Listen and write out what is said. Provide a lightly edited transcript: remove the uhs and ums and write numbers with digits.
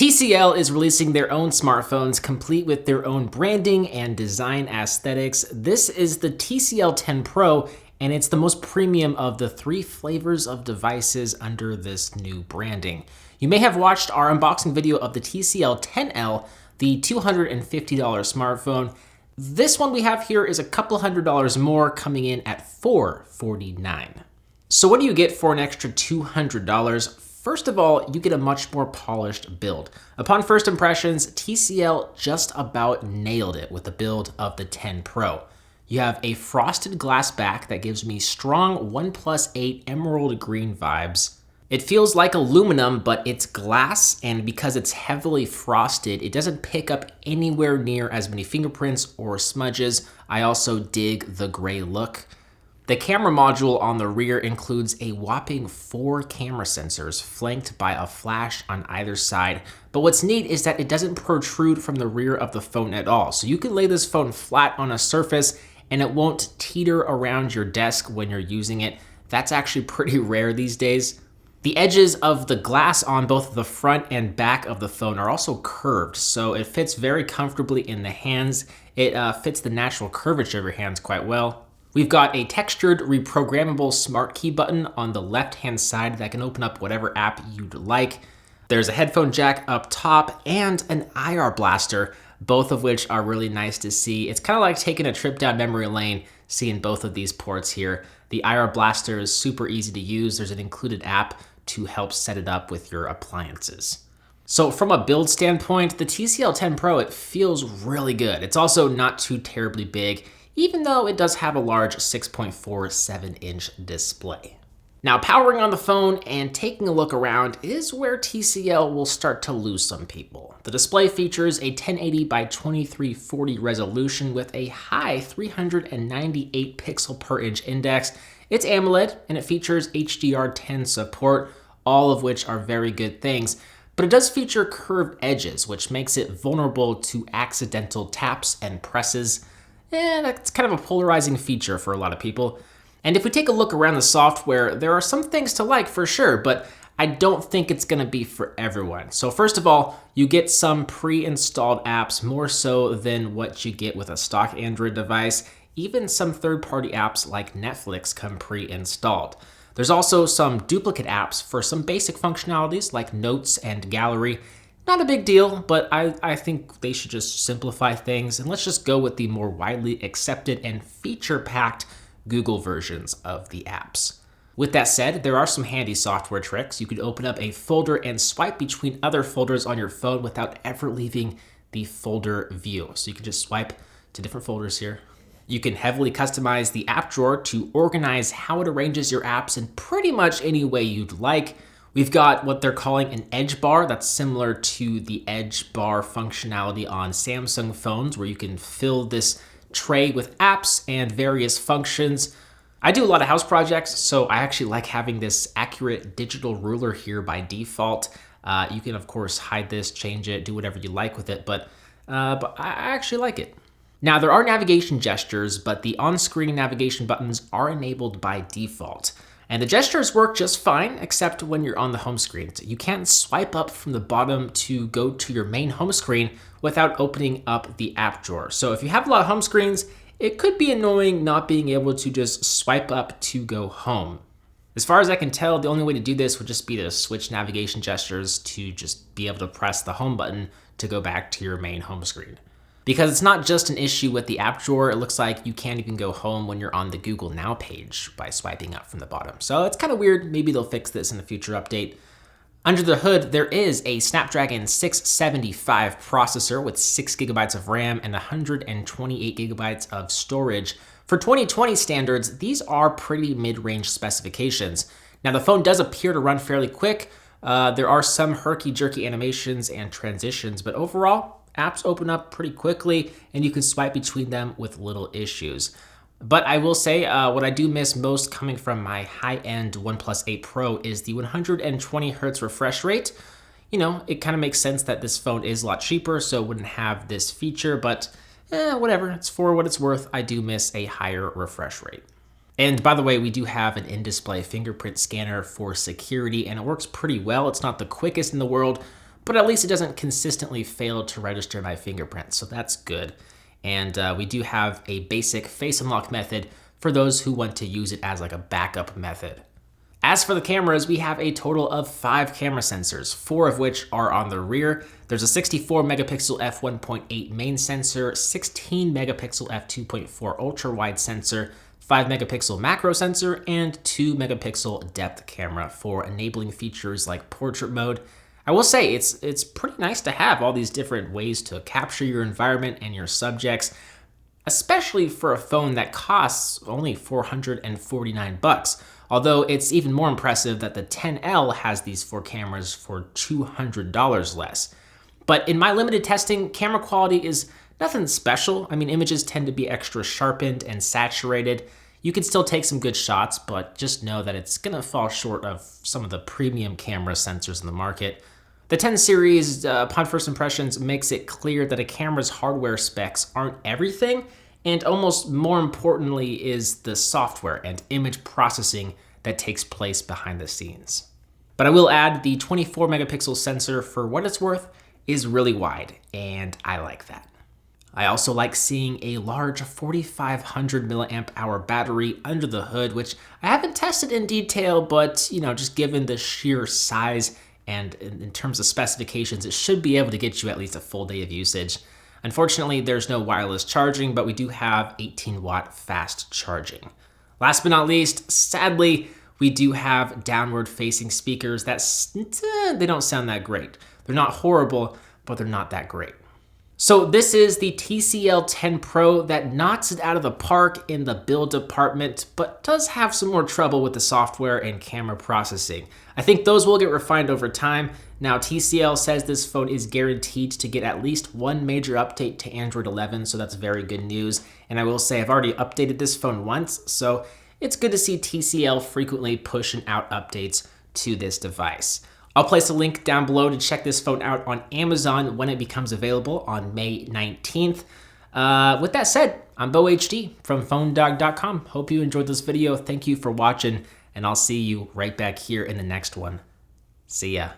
TCL is releasing their own smartphones complete with their own branding and design aesthetics. This is the TCL 10 Pro, and it's the most premium of the 3 flavors of devices under this new branding. You may have watched our unboxing video of the TCL 10L, the $250 smartphone. This one we have here is a couple $100 more, coming in at $449. So what do you get for an extra $200? First of all, you get a much more polished build. Upon first impressions, TCL just about nailed it with the build of the 10 Pro. You have a frosted glass back that gives me strong OnePlus 8 emerald green vibes. It feels like aluminum, but it's glass, and because it's heavily frosted, it doesn't pick up anywhere near as many fingerprints or smudges. I also dig the gray look. The camera module on the rear includes a whopping 4 camera sensors flanked by a flash on either side. But what's neat is that it doesn't protrude from the rear of the phone at all. So you can lay this phone flat on a surface and it won't teeter around your desk when you're using it. That's actually pretty rare these days. The edges of the glass on both the front and back of the phone are also curved, so it fits very comfortably in the hands. It fits the natural curvature of your hands quite well. We've got a textured reprogrammable smart key button on the left-hand side that can open up whatever app you'd like. There's a headphone jack up top and an IR blaster, both of which are really nice to see. It's kind of like taking a trip down memory lane, seeing both of these ports here. The IR blaster is super easy to use. There's an included app to help set it up with your appliances. So from a build standpoint, the TCL 10 Pro, it feels really good. It's also not too terribly big, even though it does have a large 6.47-inch display. Now, powering on the phone and taking a look around is where TCL will start to lose some people. The display features a 1080 by 2340 resolution with a high 398 pixel per inch index. It's AMOLED, and it features HDR10 support, all of which are very good things. But it does feature curved edges, which makes it vulnerable to accidental taps and presses. And that's kind of a polarizing feature for a lot of people. And if we take a look around the software, there are some things to like for sure, but I don't think it's gonna be for everyone. So first of all, you get some pre-installed apps, more so than what you get with a stock Android device. Even some third-party apps like Netflix come pre-installed. There's also some duplicate apps for some basic functionalities like notes and gallery. Not a big deal, but I think they should just simplify things, and let's just go with the more widely accepted and feature-packed Google versions of the apps. With that said, there are some handy software tricks. You could open up a folder and swipe between other folders on your phone without ever leaving the folder view. So you can just swipe to different folders here. You can heavily customize the app drawer to organize how it arranges your apps in pretty much any way you'd like. We've got what they're calling an edge bar that's similar to the edge bar functionality on Samsung phones, where you can fill this tray with apps and various functions. I do a lot of house projects, so I actually like having this accurate digital ruler here by default. You can, of course, hide this, change it, do whatever you like with it, but I actually like it. Now, there are navigation gestures, but the on-screen navigation buttons are enabled by default. And the gestures work just fine, except when you're on the home screen. So you can't swipe up from the bottom to go to your main home screen without opening up the app drawer. So if you have a lot of home screens, it could be annoying not being able to just swipe up to go home. As far as I can tell, the only way to do this would just be to switch navigation gestures to just be able to press the home button to go back to your main home screen. Because it's not just an issue with the app drawer, it looks like you can't even go home when you're on the Google Now page by swiping up from the bottom. So it's kind of weird. Maybe they'll fix this in a future update. Under the hood, there is a Snapdragon 675 processor with 6 gigabytes of RAM and 128 gigabytes of storage. For 2020 standards, these are pretty mid-range specifications. Now, the phone does appear to run fairly quick. There are some herky-jerky animations and transitions, but overall, apps open up pretty quickly and you can swipe between them with little issues. But I will say what I do miss most coming from my high-end OnePlus 8 Pro is the 120 Hz refresh rate. You know, it kind of makes sense that this phone is a lot cheaper, so it wouldn't have this feature, but whatever, it's for what it's worth. I do miss a higher refresh rate. And by the way, we do have an in-display fingerprint scanner for security, and it works pretty well. It's not the quickest in the world, but at least it doesn't consistently fail to register my fingerprint, so that's good. And we do have a basic face unlock method for those who want to use it as like a backup method. As for the cameras, we have a total of 5 camera sensors, 4 of which are on the rear. There's a 64 megapixel f1.8 main sensor, 16 megapixel f2.4 ultra wide sensor, 5 megapixel macro sensor, and 2 megapixel depth camera for enabling features like portrait mode. I will say it's pretty nice to have all these different ways to capture your environment and your subjects, especially for a phone that costs only $449. Although it's even more impressive that the XL has these 4 cameras for $200 less. But in my limited testing, camera quality is nothing special. I mean, images tend to be extra sharpened and saturated. You can still take some good shots, but just know that it's gonna fall short of some of the premium camera sensors in the market. The 10 series, upon first impressions, makes it clear that a camera's hardware specs aren't everything, and almost more importantly is the software and image processing that takes place behind the scenes. But I will add the 24 megapixel sensor, for what it's worth, is really wide, and I like that. I also like seeing a large 4500 milliamp hour battery under the hood, which I haven't tested in detail, but just given the sheer size and in terms of specifications, it should be able to get you at least a full day of usage. Unfortunately, there's no wireless charging, but we do have 18-watt fast charging. Last but not least, sadly, we do have downward-facing speakers that they don't sound that great. They're not horrible, but they're not that great. So this is the TCL 10 Pro that knocks it out of the park in the build department, but does have some more trouble with the software and camera processing. I think those will get refined over time. Now, TCL says this phone is guaranteed to get at least one major update to Android 11, so that's very good news. And I will say I've already updated this phone once, so it's good to see TCL frequently pushing out updates to this device. I'll place a link down below to check this phone out on Amazon when it becomes available on May 19th. With that said, I'm Bo HD from PhoneDog.com. Hope you enjoyed this video. Thank you for watching, and I'll see you right back here in the next one. See ya.